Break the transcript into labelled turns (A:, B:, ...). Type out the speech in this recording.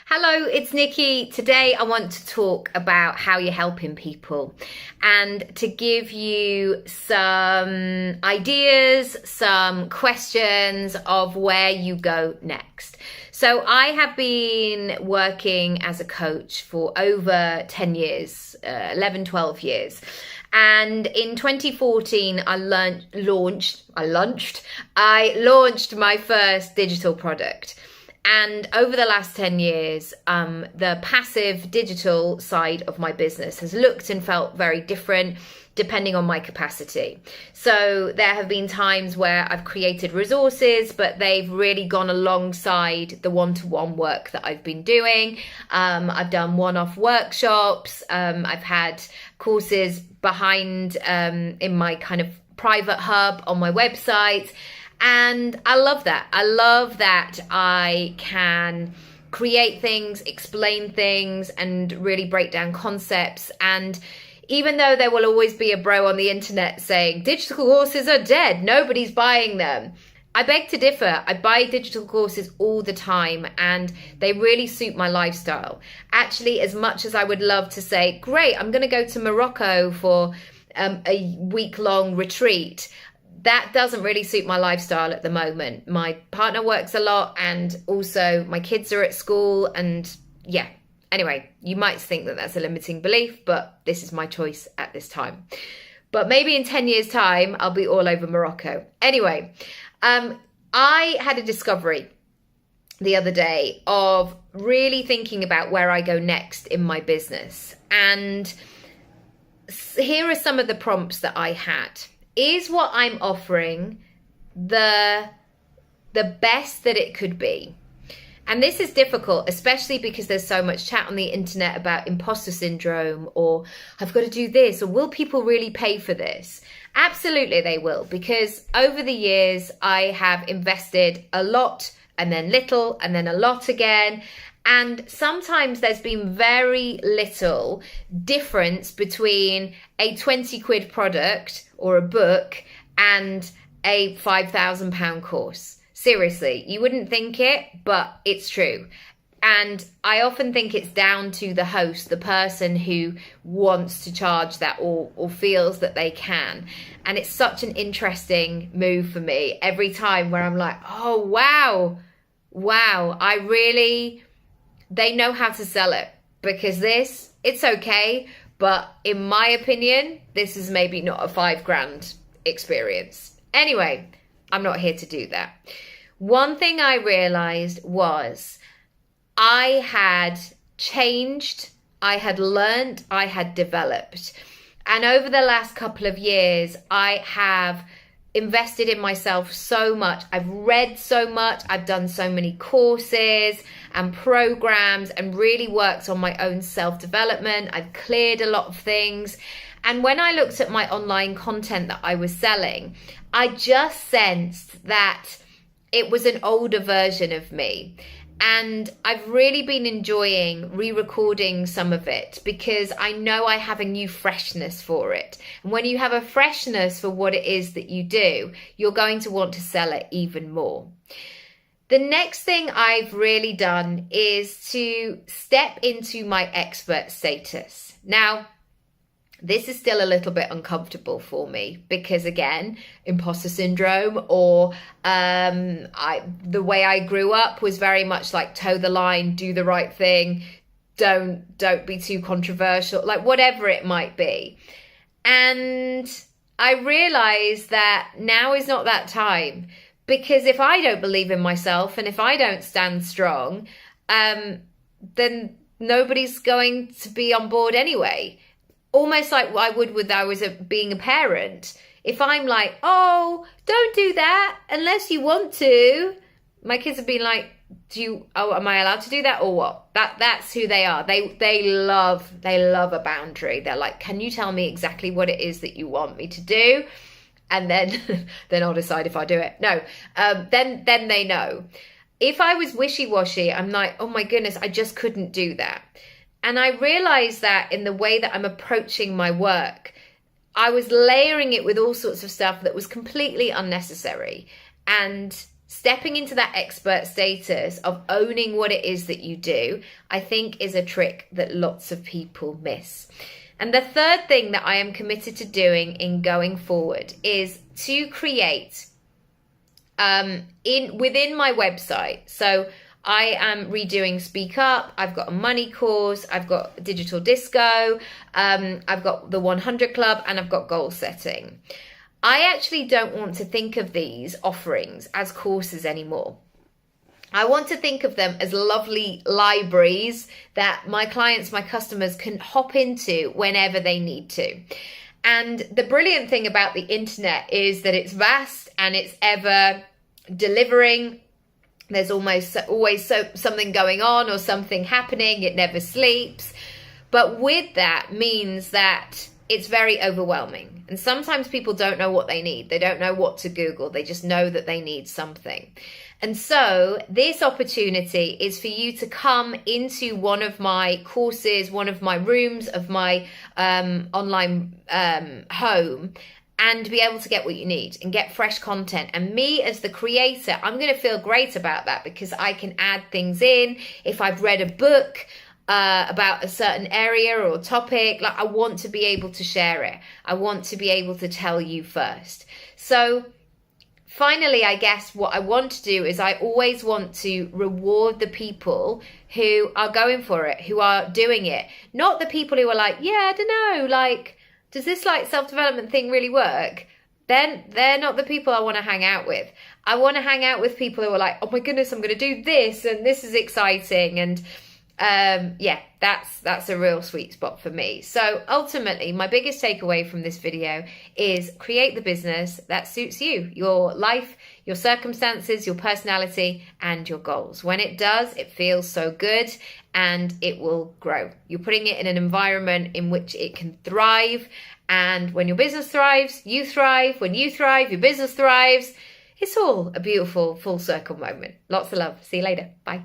A: Hello, it's Nikki. Today I want to talk about how you're helping people and to give you some ideas, some questions of where you go next. So I have been working as a coach for over 10 years, 11, 12 years. And in 2014, I launched my first digital product. And over the last 10 years, the passive digital side of my business has looked and felt very different depending on my capacity. So there have been times where I've created resources, but they've really gone alongside the one-to-one work that I've been doing. I've done one-off workshops. I've had courses behind in my kind of private hub on my website. And I love that. I love that I can create things, explain things, and really break down concepts. And even though there will always be a bro on the internet saying digital courses are dead, nobody's buying them, I beg to differ. I buy digital courses all the time and they really suit my lifestyle. Actually, as much as I would love to say, great, I'm going to go to Morocco for a week-long retreat, that doesn't really suit my lifestyle at the moment. My partner works a lot and also my kids are at school and yeah. Anyway, you might think that that's a limiting belief, but this is my choice at this time. But maybe in 10 years' time, I'll be all over Morocco. Anyway, I had a discovery the other day of really thinking about where I go next in my business. And here are some of the prompts that I had. Is what I'm offering the best that it could be? And this is difficult, especially because there's so much chat on the internet about imposter syndrome, or I've got to do this, or will people really pay for this? Absolutely they will, because over the years I have invested a lot and then little and then a lot again. And sometimes there's been very little difference between a 20 quid product or a book and a £5,000 course. Seriously, you wouldn't think it, but it's true. And I often think it's down to the host, the person who wants to charge that or feels that they can. And it's such an interesting move for me every time where I'm like, oh, wow, they know how to sell it, because it's okay. But in my opinion, this is maybe not a $5,000 experience. Anyway, I'm not here to do that. One thing I realized was I had changed, I had learned, I had developed. And over the last couple of years, I have invested in myself so much. I've read so much. I've done so many courses and programs and really worked on my own self-development. I've cleared a lot of things. And when I looked at my online content that I was selling, I just sensed that it was an older version of me. And I've really been enjoying re-recording some of it because I know I have a new freshness for it. And when you have a freshness for what it is that you do, you're going to want to sell it even more. The next thing I've really done is to step into my expert status. Now, this is still a little bit uncomfortable for me because, again, imposter syndrome, or the way I grew up was very much like toe the line, do the right thing, don't be too controversial, like whatever it might be. And I realized that now is not that time, because if I don't believe in myself and if I don't stand strong, then nobody's going to be on board anyway. Almost like I would with being a parent. If I'm like, oh, don't do that unless you want to, my kids have been like, am I allowed to do that or what? That's who they are. They love a boundary. They're like, can you tell me exactly what it is that you want me to do? And then I'll decide if I do it. No, then they know. If I was wishy-washy, I'm like, oh my goodness, I just couldn't do that. And I realized that in the way that I'm approaching my work, I was layering it with all sorts of stuff that was completely unnecessary. And stepping into that expert status of owning what it is that you do, I think is a trick that lots of people miss. And the third thing that I am committed to doing in going forward is to create within my website. So I am redoing Speak Up. I've got a money course. I've got digital disco. I've got the 100 Club, and I've got goal setting. I actually don't want to think of these offerings as courses anymore. I want to think of them as lovely libraries that my clients, my customers can hop into whenever they need to. And the brilliant thing about the internet is that it's vast and it's ever delivering. There's always something going on or something happening. It never sleeps. But with that means that it's very overwhelming. And sometimes people don't know what they need. They don't know what to Google. They just know that they need something. And so this opportunity is for you to come into one of my courses, one of my rooms of my online home, and be able to get what you need and get fresh content. And me as the creator, I'm going to feel great about that because I can add things in. If I've read a book about a certain area or topic, like I want to be able to share it. I want to be able to tell you first. So finally, I guess what I want to do is I always want to reward the people who are going for it, who are doing it. Not the people who are like, yeah, I don't know, like, does this like self-development thing really work? Then they're not the people I want to hang out with. I want to hang out with people who are like, oh my goodness, I'm going to do this and this is exciting. And yeah, that's a real sweet spot for me. So ultimately, my biggest takeaway from this video is create the business that suits you, your life, your circumstances, your personality, and your goals. When it does, it feels so good and it will grow. You're putting it in an environment in which it can thrive. And when your business thrives, you thrive. When you thrive, your business thrives. It's all a beautiful full circle moment. Lots of love. See you later. Bye.